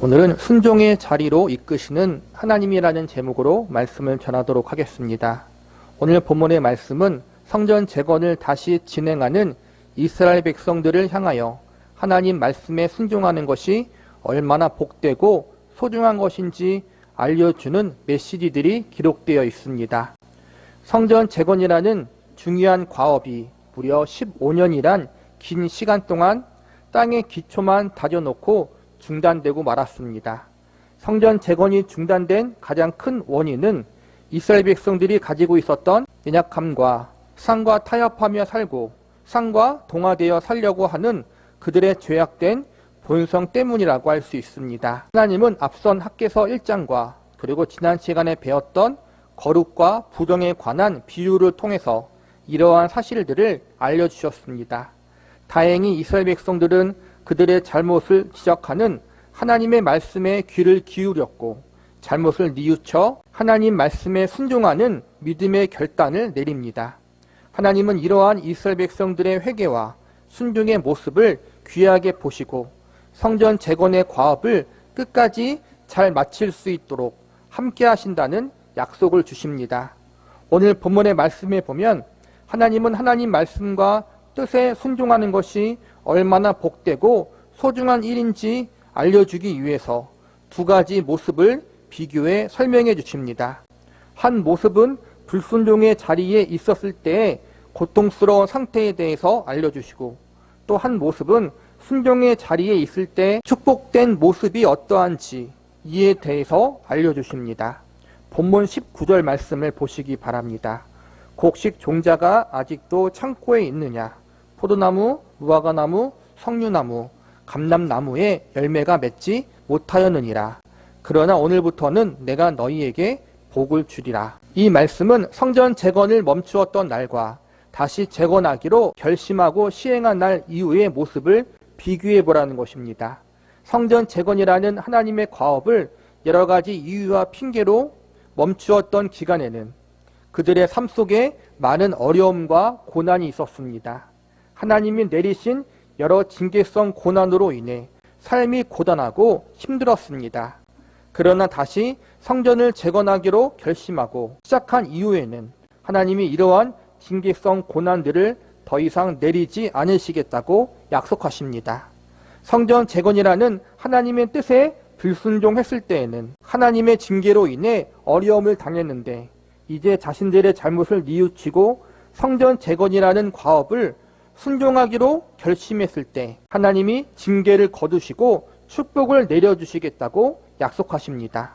오늘은 순종의 자리로 이끄시는 하나님이라는 제목으로 말씀을 전하도록 하겠습니다. 오늘 본문의 말씀은 성전 재건을 다시 진행하는 이스라엘 백성들을 향하여 하나님 말씀에 순종하는 것이 얼마나 복되고 소중한 것인지 알려주는 메시지들이 기록되어 있습니다. 성전 재건이라는 중요한 과업이 무려 15년이란 긴 시간 동안 땅의 기초만 다져놓고 중단되고 말았습니다. 성전 재건이 중단된 가장 큰 원인은 이스라엘 백성들이 가지고 있었던 연약함과 상과 타협하며 살고 상과 동화되어 살려고 하는 그들의 죄악된 본성 때문이라고 할 수 있습니다. 하나님은 앞선 학개서 1장과 그리고 지난 시간에 배웠던 거룩과 부정에 관한 비유를 통해서 이러한 사실들을 알려주셨습니다. 다행히 이스라엘 백성들은 그들의 잘못을 지적하는 하나님의 말씀에 귀를 기울였고 잘못을 뉘우쳐 하나님 말씀에 순종하는 믿음의 결단을 내립니다. 하나님은 이러한 이스라엘 백성들의 회개와 순종의 모습을 귀하게 보시고 성전 재건의 과업을 끝까지 잘 마칠 수 있도록 함께 하신다는 약속을 주십니다. 오늘 본문의 말씀에 보면 하나님은 하나님 말씀과 뜻에 순종하는 것이 얼마나 복되고 소중한 일인지 알려주기 위해서 두 가지 모습을 비교해 설명해 주십니다. 한 모습은 불순종의 자리에 있었을 때의 고통스러운 상태에 대해서 알려주시고 또 한 모습은 순종의 자리에 있을 때 축복된 모습이 어떠한지 이에 대해서 알려주십니다. 본문 19절 말씀을 보시기 바랍니다. 곡식 종자가 아직도 창고에 있느냐? 포도나무, 무화과나무, 석류나무, 감람나무에 열매가 맺지 못하였느니라. 그러나 오늘부터는 내가 너희에게 복을 주리라. 이 말씀은 성전 재건을 멈추었던 날과 다시 재건하기로 결심하고 시행한 날 이후의 모습을 비교해 보라는 것입니다. 성전 재건이라는 하나님의 과업을 여러 가지 이유와 핑계로 멈추었던 기간에는 그들의 삶 속에 많은 어려움과 고난이 있었습니다. 하나님이 내리신 여러 징계성 고난으로 인해 삶이 고단하고 힘들었습니다. 그러나 다시 성전을 재건하기로 결심하고 시작한 이후에는 하나님이 이러한 징계성 고난들을 더 이상 내리지 않으시겠다고 약속하십니다. 성전 재건이라는 하나님의 뜻에 불순종했을 때에는 하나님의 징계로 인해 어려움을 당했는데 이제 자신들의 잘못을 뉘우치고 성전 재건이라는 과업을 순종하기로 결심했을 때 하나님이 징계를 거두시고 축복을 내려주시겠다고 약속하십니다.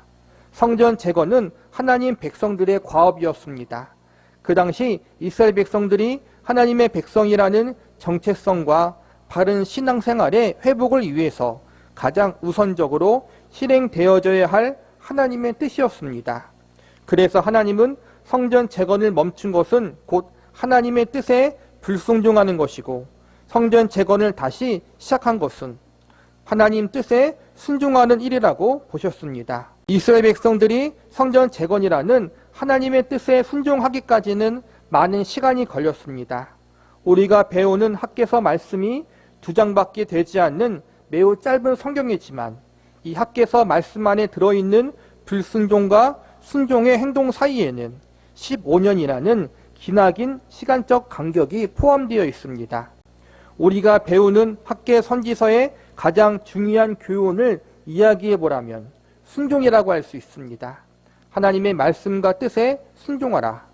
성전 재건은 하나님 백성들의 과업이었습니다. 그 당시 이스라엘 백성들이 하나님의 백성이라는 정체성과 바른 신앙생활의 회복을 위해서 가장 우선적으로 실행되어져야 할 하나님의 뜻이었습니다. 그래서 하나님은 성전 재건을 멈춘 것은 곧 하나님의 뜻에 불순종하는 것이고 성전 재건을 다시 시작한 것은 하나님 뜻에 순종하는 일이라고 보셨습니다. 이스라엘 백성들이 성전 재건이라는 하나님의 뜻에 순종하기까지는 많은 시간이 걸렸습니다. 우리가 배우는 학개서 말씀이 2장밖에 되지 않는 매우 짧은 성경이지만 이 학개서 말씀 안에 들어있는 불순종과 순종의 행동 사이에는 15년이라는 기나긴 시간적 간격이 포함되어 있습니다. 우리가 배우는 학개 선지서의 가장 중요한 교훈을 이야기해 보라면 순종이라고 할 수 있습니다. 하나님의 말씀과 뜻에 순종하라.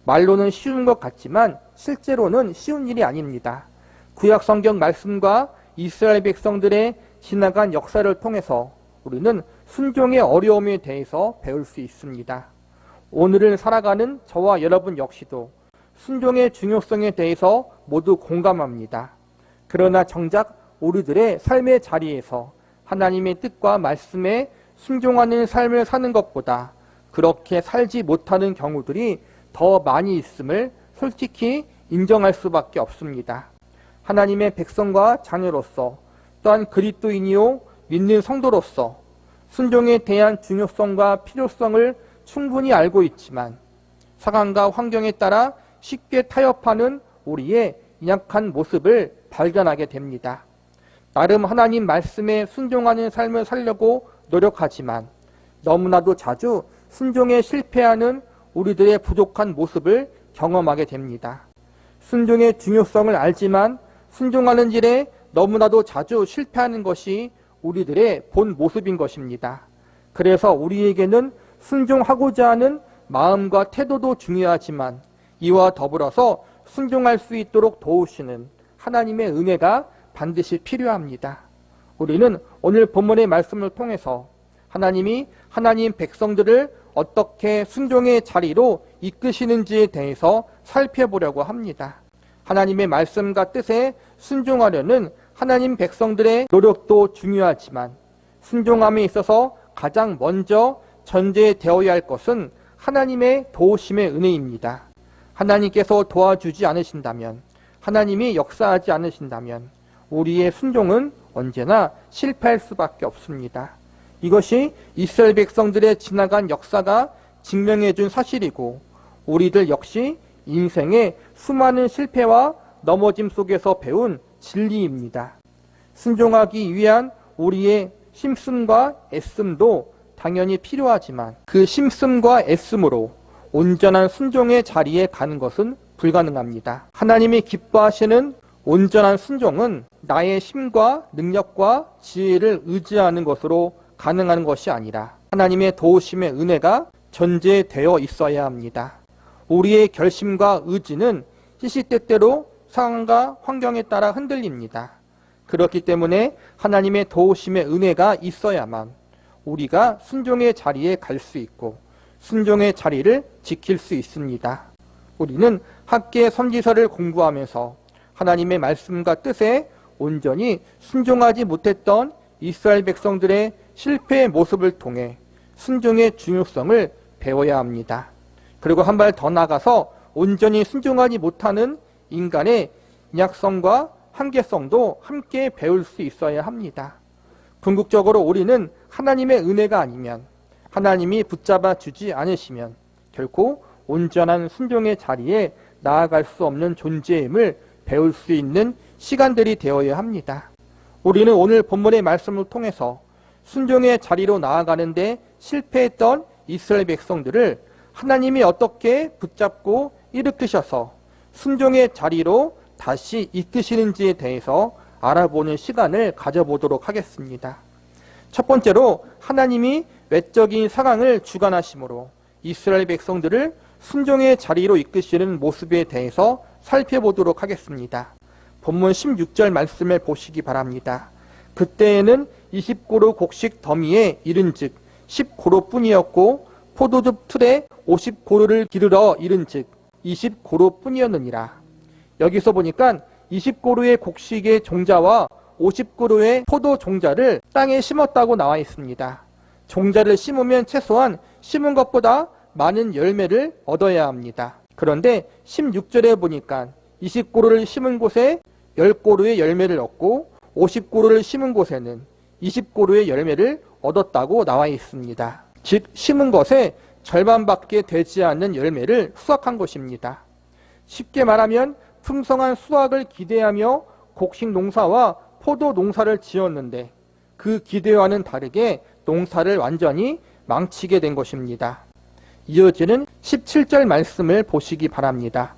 말로는 쉬운 것 같지만 실제로는 쉬운 일이 아닙니다. 구약 성경 말씀과 이스라엘 백성들의 지나간 역사를 통해서 우리는 순종의 어려움에 대해서 배울 수 있습니다. 오늘을 살아가는 저와 여러분 역시도 순종의 중요성에 대해서 모두 공감합니다. 그러나 정작 우리들의 삶의 자리에서 하나님의 뜻과 말씀에 순종하는 삶을 사는 것보다 그렇게 살지 못하는 경우들이 더 많이 있음을 솔직히 인정할 수밖에 없습니다. 하나님의 백성과 자녀로서 또한 그리스도인이요 믿는 성도로서 순종에 대한 중요성과 필요성을 충분히 알고 있지만 상황과 환경에 따라 쉽게 타협하는 우리의 연약한 모습을 발견하게 됩니다. 나름 하나님 말씀에 순종하는 삶을 살려고 노력하지만 너무나도 자주 순종에 실패하는 우리들의 부족한 모습을 경험하게 됩니다. 순종의 중요성을 알지만 순종하는 일에 너무나도 자주 실패하는 것이 우리들의 본 모습인 것입니다. 그래서 우리에게는 순종하고자 하는 마음과 태도도 중요하지만 이와 더불어서 순종할 수 있도록 도우시는 하나님의 은혜가 반드시 필요합니다. 우리는 오늘 본문의 말씀을 통해서 하나님이 하나님 백성들을 어떻게 순종의 자리로 이끄시는지에 대해서 살펴보려고 합니다. 하나님의 말씀과 뜻에 순종하려는 하나님 백성들의 노력도 중요하지만 순종함에 있어서 가장 먼저 전제되어야 할 것은 하나님의 도우심의 은혜입니다. 하나님께서 도와주지 않으신다면, 하나님이 역사하지 않으신다면 우리의 순종은 언제나 실패할 수밖에 없습니다. 이것이 이스라엘 백성들의 지나간 역사가 증명해 준 사실이고 우리들 역시 인생의 수많은 실패와 넘어짐 속에서 배운 진리입니다. 순종하기 위한 우리의 심씀과 애씀도 당연히 필요하지만 그 심씀과 애씀으로 온전한 순종의 자리에 가는 것은 불가능합니다. 하나님이 기뻐하시는 온전한 순종은 나의 힘과 능력과 지혜를 의지하는 것으로 가능한 것이 아니라 하나님의 도우심의 은혜가 전제되어 있어야 합니다. 우리의 결심과 의지는 시시때때로 상황과 환경에 따라 흔들립니다. 그렇기 때문에 하나님의 도우심의 은혜가 있어야만 우리가 순종의 자리에 갈 수 있고 순종의 자리를 지킬 수 있습니다. 우리는 학계 선지서를 공부하면서 하나님의 말씀과 뜻에 온전히 순종하지 못했던 이스라엘 백성들의 실패의 모습을 통해 순종의 중요성을 배워야 합니다. 그리고 한 발 더 나가서 온전히 순종하지 못하는 인간의 인약성과 한계성도 함께 배울 수 있어야 합니다. 궁극적으로 우리는 하나님의 은혜가 아니면, 하나님이 붙잡아 주지 않으시면 결코 온전한 순종의 자리에 나아갈 수 없는 존재임을 배울 수 있는 시간들이 되어야 합니다. 우리는 오늘 본문의 말씀을 통해서 순종의 자리로 나아가는데 실패했던 이스라엘 백성들을 하나님이 어떻게 붙잡고 일으키셔서 순종의 자리로 다시 이끄시는지에 대해서 알아보는 시간을 가져보도록 하겠습니다. 첫 번째로 하나님이 외적인 상황을 주관하심으로 이스라엘 백성들을 순종의 자리로 이끄시는 모습에 대해서 살펴보도록 하겠습니다. 본문 16절 말씀을 보시기 바랍니다. 그때에는 20고루 곡식 더미에 이른즉 10고루뿐이었고 포도즙 틀에 50고루를 기르러 이른즉 20고루뿐이었느니라. 여기서 보니까 20고루의 곡식의 종자와 50고루의 포도 종자를 땅에 심었다고 나와 있습니다. 종자를 심으면 최소한 심은 것보다 많은 열매를 얻어야 합니다. 그런데 16절에 보니까 20고루를 심은 곳에 10고루의 열매를 얻고 50고루를 심은 곳에는 20고루의 열매를 얻었다고 나와 있습니다. 즉 심은 것에 절반밖에 되지 않는 열매를 수확한 것입니다. 쉽게 말하면 풍성한 수확을 기대하며 곡식 농사와 포도 농사를 지었는데 그 기대와는 다르게 농사를 완전히 망치게 된 것입니다. 이어지는 17절 말씀을 보시기 바랍니다.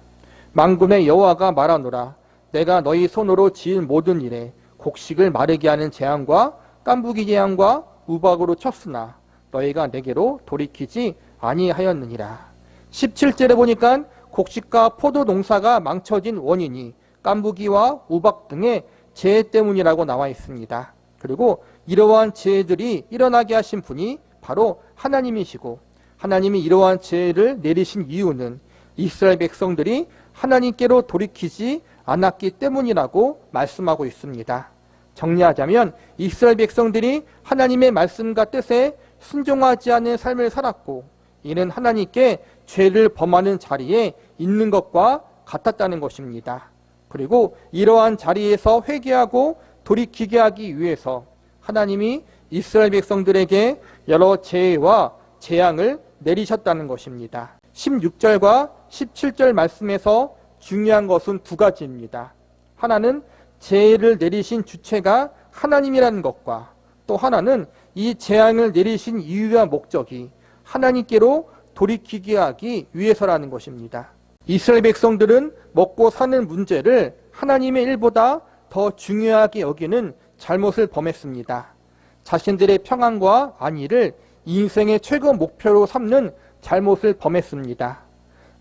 만군의 여호와가 말하노라. 내가 너희 손으로 지은 모든 일에 곡식을 마르게 하는 재앙과 깐부기 재앙과 우박으로 쳤으나 너희가 내게로 돌이키지 아니하였느니라. 17절에 보니까 곡식과 포도 농사가 망쳐진 원인이 깐부기와 우박 등의 재해 때문이라고 나와 있습니다. 그리고 이러한 재해들이 일어나게 하신 분이 바로 하나님이시고 하나님이 이러한 재해를 내리신 이유는 이스라엘 백성들이 하나님께로 돌이키지 않았기 때문이라고 말씀하고 있습니다. 정리하자면 이스라엘 백성들이 하나님의 말씀과 뜻에 순종하지 않은 삶을 살았고 이는 하나님께 죄를 범하는 자리에 있는 것과 같았다는 것입니다. 그리고 이러한 자리에서 회개하고 돌이키게 하기 위해서 하나님이 이스라엘 백성들에게 여러 재해와 재앙을 내리셨다는 것입니다. 16절과 17절 말씀에서 중요한 것은 두 가지입니다. 하나는 재해를 내리신 주체가 하나님이라는 것과 또 하나는 이 재앙을 내리신 이유와 목적이 하나님께로 돌이키게 하기 위해서라는 것입니다. 이스라엘 백성들은 먹고 사는 문제를 하나님의 일보다 더 중요하게 여기는 잘못을 범했습니다. 자신들의 평안과 안위를 인생의 최고 목표로 삼는 잘못을 범했습니다.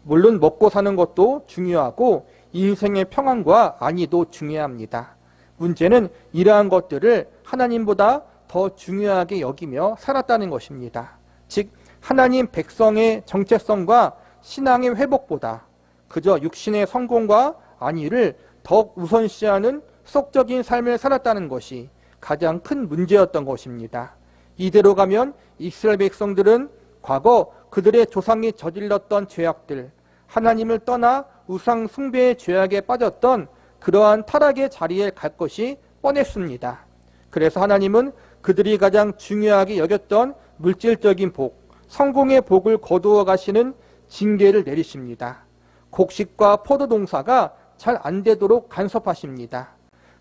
물론 먹고 사는 것도 중요하고 인생의 평안과 안위도 중요합니다. 문제는 이러한 것들을 하나님보다 더 중요하게 여기며 살았다는 것입니다. 즉 하나님 백성의 정체성과 신앙의 회복보다 그저 육신의 성공과 안위를 더욱 우선시하는 속적인 삶을 살았다는 것이 가장 큰 문제였던 것입니다. 이대로 가면 이스라엘 백성들은 과거 그들의 조상이 저질렀던 죄악들, 하나님을 떠나 우상 숭배의 죄악에 빠졌던 그러한 타락의 자리에 갈 것이 뻔했습니다. 그래서 하나님은 그들이 가장 중요하게 여겼던 물질적인 복, 성공의 복을 거두어 가시는 징계를 내리십니다. 곡식과 포도 농사가 잘 안 되도록 간섭하십니다.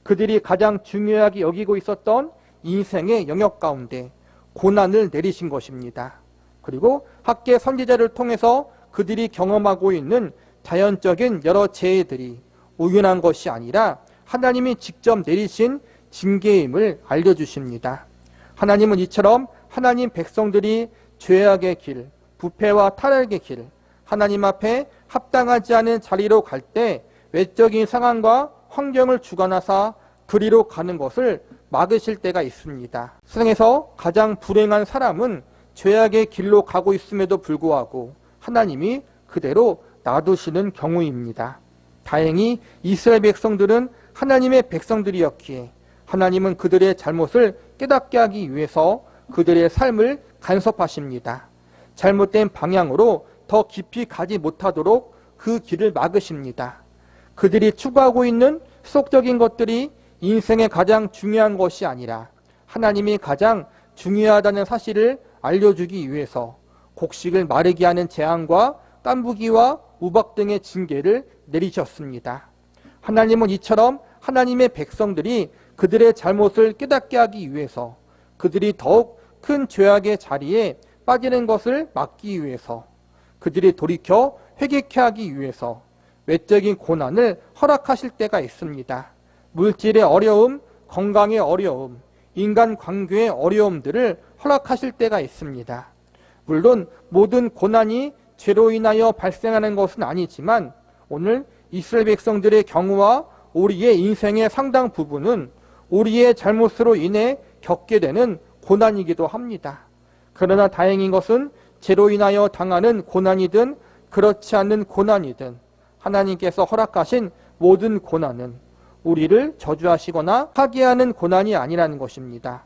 그들이 가장 중요하게 여기고 있었던 인생의 영역 가운데 고난을 내리신 것입니다. 그리고 학계 선지자를 통해서 그들이 경험하고 있는 자연적인 여러 재해들이 우연한 것이 아니라 하나님이 직접 내리신 징계임을 알려주십니다. 하나님은 이처럼 하나님 백성들이 죄악의 길, 부패와 타락의 길, 하나님 앞에 합당하지 않은 자리로 갈 때 외적인 상황과 환경을 주관하사 그리로 가는 것을 막으실 때가 있습니다. 세상에서 가장 불행한 사람은 죄악의 길로 가고 있음에도 불구하고 하나님이 그대로 놔두시는 경우입니다. 다행히 이스라엘 백성들은 하나님의 백성들이었기에 하나님은 그들의 잘못을 깨닫게 하기 위해서 그들의 삶을 간섭하십니다. 잘못된 방향으로 더 깊이 가지 못하도록 그 길을 막으십니다. 그들이 추구하고 있는 세속적인 것들이 인생의 가장 중요한 것이 아니라 하나님이 가장 중요하다는 사실을 알려주기 위해서 곡식을 마르게 하는 재앙과 깐부기와 우박 등의 징계를 내리셨습니다. 하나님은 이처럼 하나님의 백성들이 그들의 잘못을 깨닫게 하기 위해서 그들이 더욱 큰 죄악의 자리에 빠지는 것을 막기 위해서 그들이 돌이켜 회개케 하기 위해서 외적인 고난을 허락하실 때가 있습니다. 물질의 어려움, 건강의 어려움, 인간관계의 어려움들을 허락하실 때가 있습니다. 물론 모든 고난이 죄로 인하여 발생하는 것은 아니지만 오늘 이스라엘 백성들의 경우와 우리의 인생의 상당 부분은 우리의 잘못으로 인해 겪게 되는 고난이기도 합니다. 그러나 다행인 것은 죄로 인하여 당하는 고난이든 그렇지 않는 고난이든 하나님께서 허락하신 모든 고난은 우리를 저주하시거나 파괴하는 고난이 아니라는 것입니다.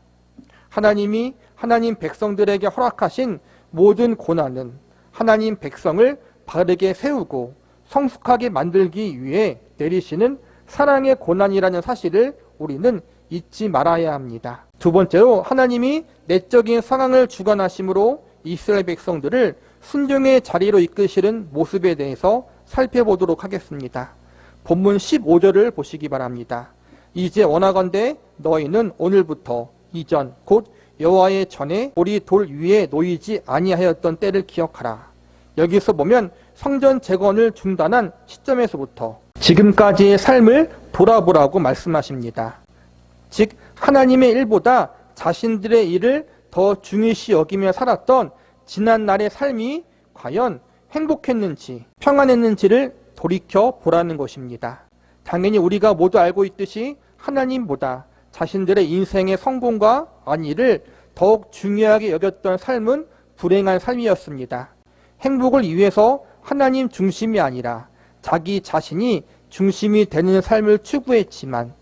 하나님이 하나님 백성들에게 허락하신 모든 고난은 하나님 백성을 바르게 세우고 성숙하게 만들기 위해 내리시는 사랑의 고난이라는 사실을 우리는 잊지 말아야 합니다. 두 번째로 하나님이 내적인 상황을 주관하심으로 이스라엘 백성들을 순종의 자리로 이끄시는 모습에 대해서 살펴보도록 하겠습니다. 본문 15절을 보시기 바랍니다. 이제 원하건대 너희는 오늘부터 이전 곧 여호와의 전에 우리 돌 위에 놓이지 아니하였던 때를 기억하라. 여기서 보면 성전 재건을 중단한 시점에서부터 지금까지의 삶을 돌아보라고 말씀하십니다. 즉 하나님의 일보다 자신들의 일을 더 중요시 여기며 살았던 지난날의 삶이 과연 행복했는지 평안했는지를 돌이켜 보라는 것입니다. 당연히 우리가 모두 알고 있듯이 하나님보다 자신들의 인생의 성공과 안위를 더욱 중요하게 여겼던 삶은 불행한 삶이었습니다. 행복을 위해서 하나님 중심이 아니라 자기 자신이 중심이 되는 삶을 추구했지만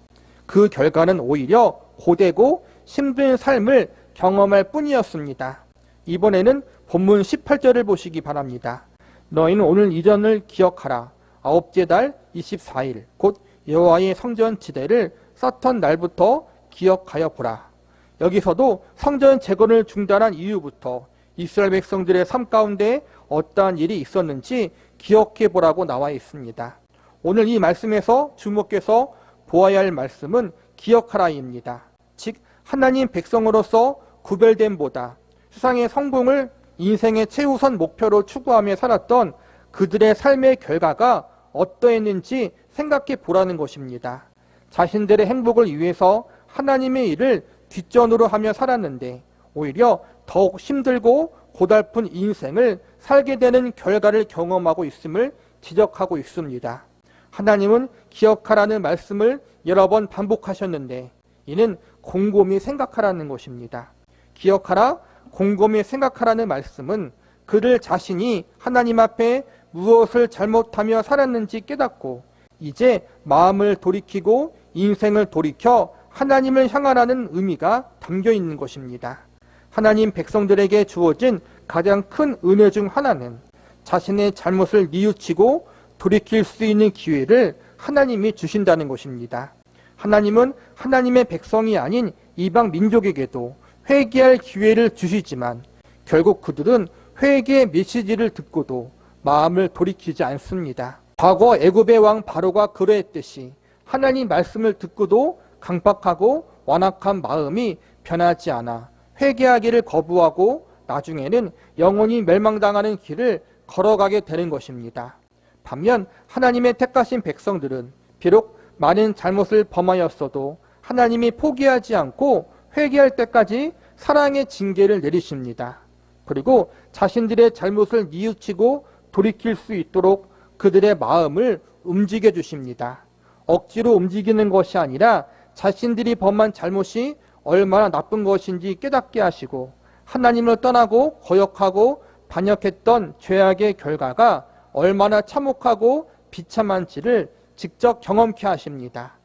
그 결과는 오히려 고되고 힘든 삶을 경험할 뿐이었습니다. 이번에는 본문 18절을 보시기 바랍니다. 너희는 오늘 이전을 기억하라. 아홉째 달 24일 곧 여호와의 성전 지대를 쌓던 날부터 기억하여 보라. 여기서도 성전 재건을 중단한 이후부터 이스라엘 백성들의 삶 가운데 어떠한 일이 있었는지 기억해 보라고 나와 있습니다. 오늘 이 말씀에서 주목해서 보아야 할 말씀은 기억하라입니다. 즉 하나님 백성으로서 구별됨보다 세상의 성공을 인생의 최우선 목표로 추구하며 살았던 그들의 삶의 결과가 어떠했는지 생각해 보라는 것입니다. 자신들의 행복을 위해서 하나님의 일을 뒷전으로 하며 살았는데 오히려 더욱 힘들고 고달픈 인생을 살게 되는 결과를 경험하고 있음을 지적하고 있습니다. 하나님은 기억하라는 말씀을 여러 번 반복하셨는데 이는 곰곰이 생각하라는 것입니다. 기억하라, 곰곰이 생각하라는 말씀은 그들 자신이 하나님 앞에 무엇을 잘못하며 살았는지 깨닫고 이제 마음을 돌이키고 인생을 돌이켜 하나님을 향하라는 의미가 담겨 있는 것입니다. 하나님 백성들에게 주어진 가장 큰 은혜 중 하나는 자신의 잘못을 뉘우치고 돌이킬 수 있는 기회를 하나님이 주신다는 것입니다. 하나님은 하나님의 백성이 아닌 이방 민족에게도 회개할 기회를 주시지만 결국 그들은 회개의 메시지를 듣고도 마음을 돌이키지 않습니다. 과거 애굽의 왕 바로가 그러했듯이 하나님 말씀을 듣고도 강박하고 완악한 마음이 변하지 않아 회개하기를 거부하고 나중에는 영원히 멸망당하는 길을 걸어가게 되는 것입니다. 반면 하나님의 택하신 백성들은 비록 많은 잘못을 범하였어도 하나님이 포기하지 않고 회개할 때까지 사랑의 징계를 내리십니다. 그리고 자신들의 잘못을 뉘우치고 돌이킬 수 있도록 그들의 마음을 움직여 주십니다. 억지로 움직이는 것이 아니라 자신들이 범한 잘못이 얼마나 나쁜 것인지 깨닫게 하시고 하나님을 떠나고 거역하고 반역했던 죄악의 결과가 얼마나 참혹하고 비참한지를 직접 경험케 하십니다.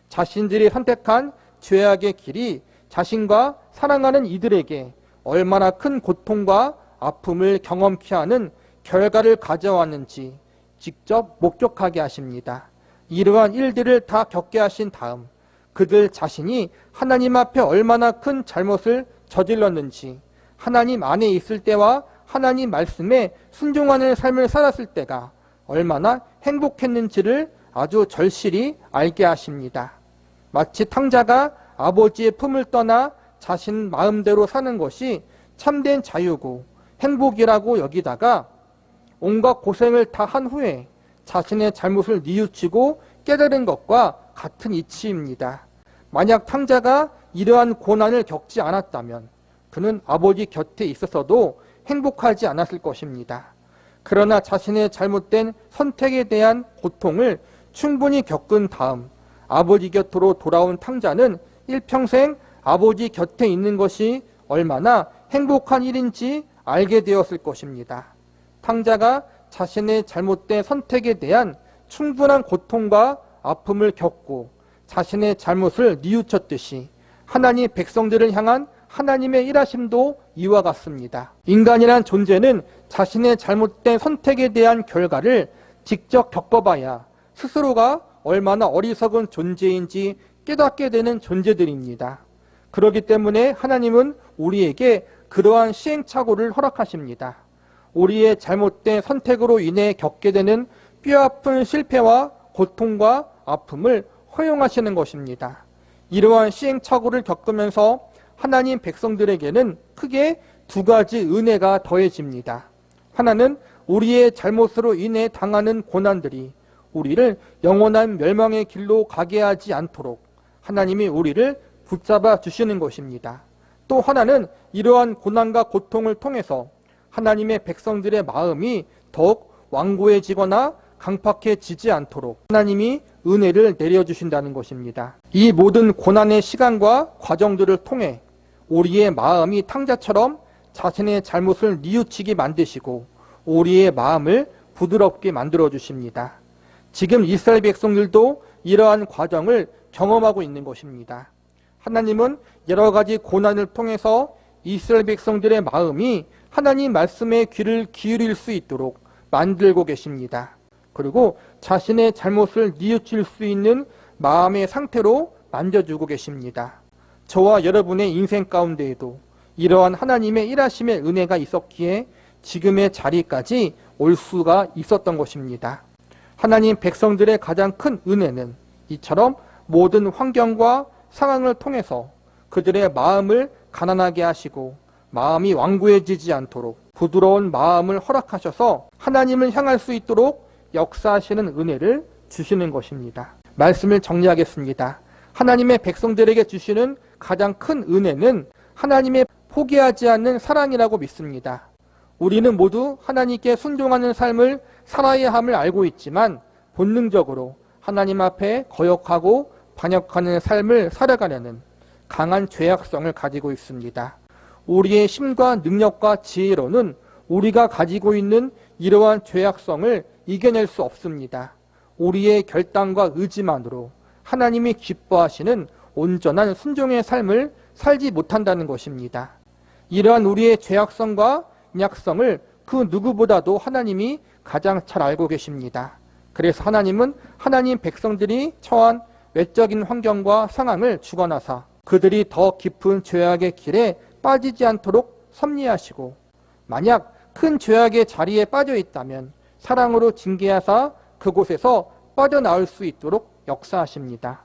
자신들이 선택한 죄악의 길이 자신과 사랑하는 이들에게 얼마나 큰 고통과 아픔을 경험케 하는 결과를 가져왔는지 직접 목격하게 하십니다. 이러한 일들을 다 겪게 하신 다음 그들 자신이 하나님 앞에 얼마나 큰 잘못을 저질렀는지 하나님 안에 있을 때와 하나님 말씀에 순종하는 삶을 살았을 때가 얼마나 행복했는지를 아주 절실히 알게 하십니다. 마치 탕자가 아버지의 품을 떠나 자신 마음대로 사는 것이 참된 자유고 행복이라고 여기다가 온갖 고생을 다 한 후에 자신의 잘못을 뉘우치고 깨달은 것과 같은 이치입니다. 만약 탕자가 이러한 고난을 겪지 않았다면 그는 아버지 곁에 있어서도 행복하지 않았을 것입니다. 그러나 자신의 잘못된 선택에 대한 고통을 충분히 겪은 다음 아버지 곁으로 돌아온 탕자는 일평생 아버지 곁에 있는 것이 얼마나 행복한 일인지 알게 되었을 것입니다. 탕자가 자신의 잘못된 선택에 대한 충분한 고통과 아픔을 겪고 자신의 잘못을 뉘우쳤듯이 하나님 백성들을 향한 하나님의 일하심도 이와 같습니다. 인간이란 존재는 자신의 잘못된 선택에 대한 결과를 직접 겪어봐야 스스로가 얼마나 어리석은 존재인지 깨닫게 되는 존재들입니다. 그렇기 때문에 하나님은 우리에게 그러한 시행착오를 허락하십니다. 우리의 잘못된 선택으로 인해 겪게 되는 뼈아픈 실패와 고통과 아픔을 허용하시는 것입니다. 이러한 시행착오를 겪으면서 하나님 백성들에게는 크게 두 가지 은혜가 더해집니다. 하나는 우리의 잘못으로 인해 당하는 고난들이 우리를 영원한 멸망의 길로 가게 하지 않도록 하나님이 우리를 붙잡아 주시는 것입니다. 또 하나는 이러한 고난과 고통을 통해서 하나님의 백성들의 마음이 더욱 완고해지거나 강팍해지지 않도록 하나님이 은혜를 내려주신다는 것입니다. 이 모든 고난의 시간과 과정들을 통해 우리의 마음이 탕자처럼 자신의 잘못을 뉘우치게 만드시고 우리의 마음을 부드럽게 만들어 주십니다. 지금 이스라엘 백성들도 이러한 과정을 경험하고 있는 것입니다. 하나님은 여러 가지 고난을 통해서 이스라엘 백성들의 마음이 하나님 말씀에 귀를 기울일 수 있도록 만들고 계십니다. 그리고 자신의 잘못을 뉘우칠 수 있는 마음의 상태로 만져주고 계십니다. 저와 여러분의 인생 가운데에도 이러한 하나님의 일하심의 은혜가 있었기에 지금의 자리까지 올 수가 있었던 것입니다. 하나님 백성들의 가장 큰 은혜는 이처럼 모든 환경과 상황을 통해서 그들의 마음을 가난하게 하시고 마음이 완고해지지 않도록 부드러운 마음을 허락하셔서 하나님을 향할 수 있도록 역사하시는 은혜를 주시는 것입니다. 말씀을 정리하겠습니다. 하나님의 백성들에게 주시는 가장 큰 은혜는 하나님의 포기하지 않는 사랑이라고 믿습니다. 우리는 모두 하나님께 순종하는 삶을 살아야 함을 알고 있지만 본능적으로 하나님 앞에 거역하고 반역하는 삶을 살아가려는 강한 죄악성을 가지고 있습니다. 우리의 힘과 능력과 지혜로는 우리가 가지고 있는 이러한 죄악성을 이겨낼 수 없습니다. 우리의 결단과 의지만으로 하나님이 기뻐하시는 온전한 순종의 삶을 살지 못한다는 것입니다. 이러한 우리의 죄악성과 약성을 그 누구보다도 하나님이 가장 잘 알고 계십니다. 그래서 하나님은 하나님 백성들이 처한 외적인 환경과 상황을 주관하사 그들이 더 깊은 죄악의 길에 빠지지 않도록 섭리하시고 만약 큰 죄악의 자리에 빠져 있다면 사랑으로 징계하사 그곳에서 빠져나올 수 있도록 역사하십니다.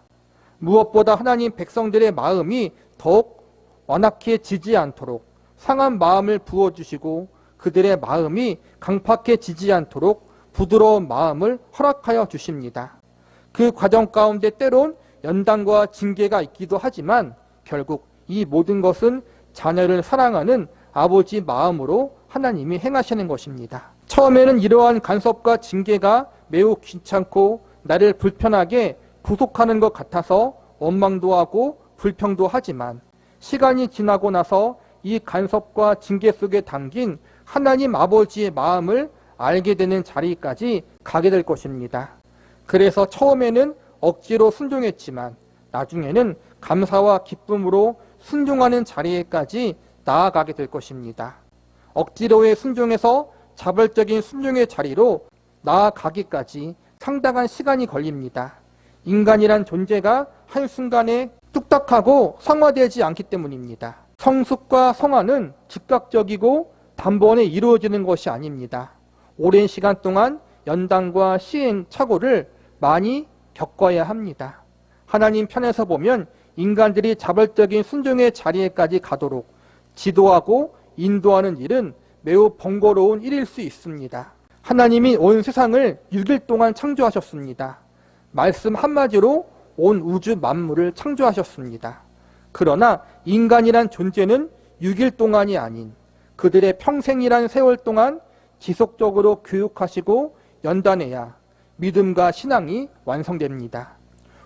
무엇보다 하나님 백성들의 마음이 더욱 완악해지지 않도록 상한 마음을 부어주시고 그들의 마음이 강팍해지지 않도록 부드러운 마음을 허락하여 주십니다. 그 과정 가운데 때론 연단과 징계가 있기도 하지만 결국 이 모든 것은 자녀를 사랑하는 아버지 마음으로 하나님이 행하시는 것입니다. 처음에는 이러한 간섭과 징계가 매우 귀찮고 나를 불편하게 구속하는 것 같아서 원망도 하고 불평도 하지만 시간이 지나고 나서 이 간섭과 징계 속에 담긴 하나님 아버지의 마음을 알게 되는 자리까지 가게 될 것입니다. 그래서 처음에는 억지로 순종했지만 나중에는 감사와 기쁨으로 순종하는 자리에까지 나아가게 될 것입니다. 억지로의 순종에서 자발적인 순종의 자리로 나아가기까지 상당한 시간이 걸립니다. 인간이란 존재가 한순간에 뚝딱하고 성화되지 않기 때문입니다. 성숙과 성화는 즉각적이고 단번에 이루어지는 것이 아닙니다. 오랜 시간 동안 연단과 시행착오를 많이 겪어야 합니다. 하나님 편에서 보면 인간들이 자발적인 순종의 자리에까지 가도록 지도하고 인도하는 일은 매우 번거로운 일일 수 있습니다. 하나님이 온 세상을 6일 동안 창조하셨습니다. 말씀 한마디로 온 우주 만물을 창조하셨습니다. 그러나 인간이란 존재는 6일 동안이 아닌 그들의 평생이란 세월 동안 지속적으로 교육하시고 연단해야 믿음과 신앙이 완성됩니다.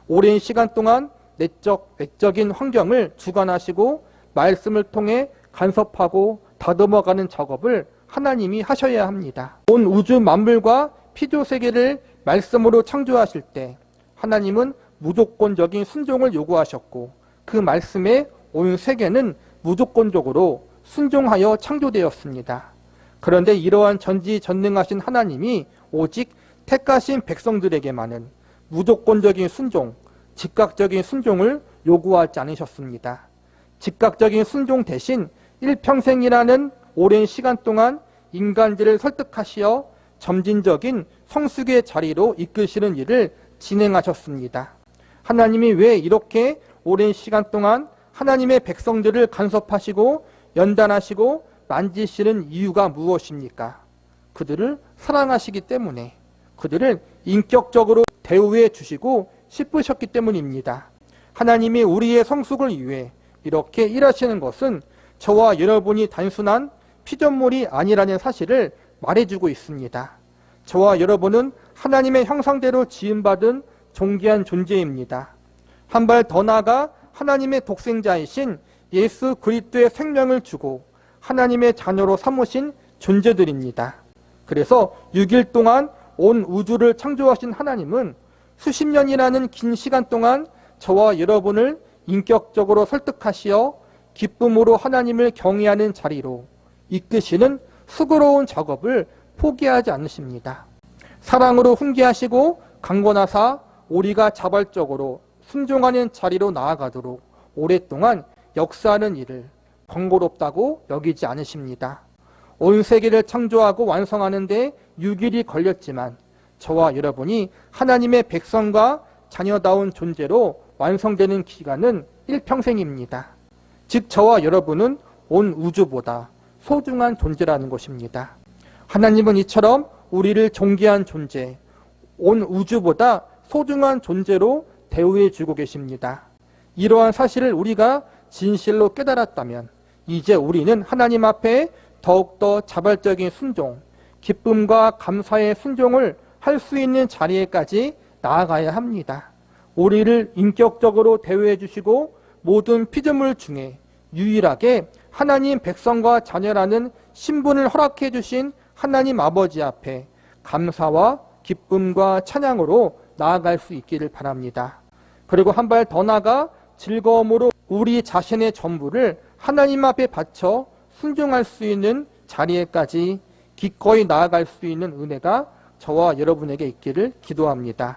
오랜 시간 동안 내적, 외적인 환경을 주관하시고 말씀을 통해 간섭하고 다듬어가는 작업을 하나님이 하셔야 합니다. 온 우주 만물과 피조세계를 말씀으로 창조하실 때 하나님은 무조건적인 순종을 요구하셨고 그 말씀에 온 세계는 무조건적으로 순종하여 창조되었습니다. 그런데 이러한 전지전능하신 하나님이 오직 택하신 백성들에게만은 무조건적인 순종, 즉각적인 순종을 요구하지 않으셨습니다. 즉각적인 순종 대신 일평생이라는 오랜 시간 동안 인간들을 설득하시어 점진적인 성숙의 자리로 이끄시는 일을 진행하셨습니다. 하나님이 왜 이렇게 오랜 시간 동안 하나님의 백성들을 간섭하시고 연단하시고 만지시는 이유가 무엇입니까? 그들을 사랑하시기 때문에 그들을 인격적으로 대우해 주시고 싶으셨기 때문입니다. 하나님이 우리의 성숙을 위해 이렇게 일하시는 것은 저와 여러분이 단순한 피조물이 아니라는 사실을 말해주고 있습니다. 저와 여러분은 하나님의 형상대로 지음받은 존귀한 존재입니다. 한 발 더 나아가 하나님의 독생자이신 예수 그리스도의 생명을 주고 하나님의 자녀로 삼으신 존재들입니다. 그래서 6일 동안 온 우주를 창조하신 하나님은 수십 년이라는 긴 시간 동안 저와 여러분을 인격적으로 설득하시어 기쁨으로 하나님을 경외하는 자리로 이끄시는 수고로운 작업을 포기하지 않으십니다. 사랑으로 훈계하시고 강권하사 우리가 자발적으로 순종하는 자리로 나아가도록 오랫동안 역사하는 일을 번거롭다고 여기지 않으십니다. 온 세계를 창조하고 완성하는 데 6일이 걸렸지만 저와 여러분이 하나님의 백성과 자녀다운 존재로 완성되는 기간은 일평생입니다. 즉 저와 여러분은 온 우주보다 소중한 존재라는 것입니다. 하나님은 이처럼 우리를 존귀한 존재, 온 우주보다 소중한 존재로 대우해 주고 계십니다. 이러한 사실을 우리가 진실로 깨달았다면 이제 우리는 하나님 앞에 더욱더 자발적인 순종, 기쁨과 감사의 순종을 할 수 있는 자리에까지 나아가야 합니다. 우리를 인격적으로 대우해 주시고 모든 피조물 중에 유일하게 하나님 백성과 자녀라는 신분을 허락해 주신 하나님 아버지 앞에 감사와 기쁨과 찬양으로 나아갈 수 있기를 바랍니다. 그리고 한 발 더 나아가 즐거움으로 우리 자신의 전부를 하나님 앞에 바쳐 순종할 수 있는 자리에까지 기꺼이 나아갈 수 있는 은혜가 저와 여러분에게 있기를 기도합니다.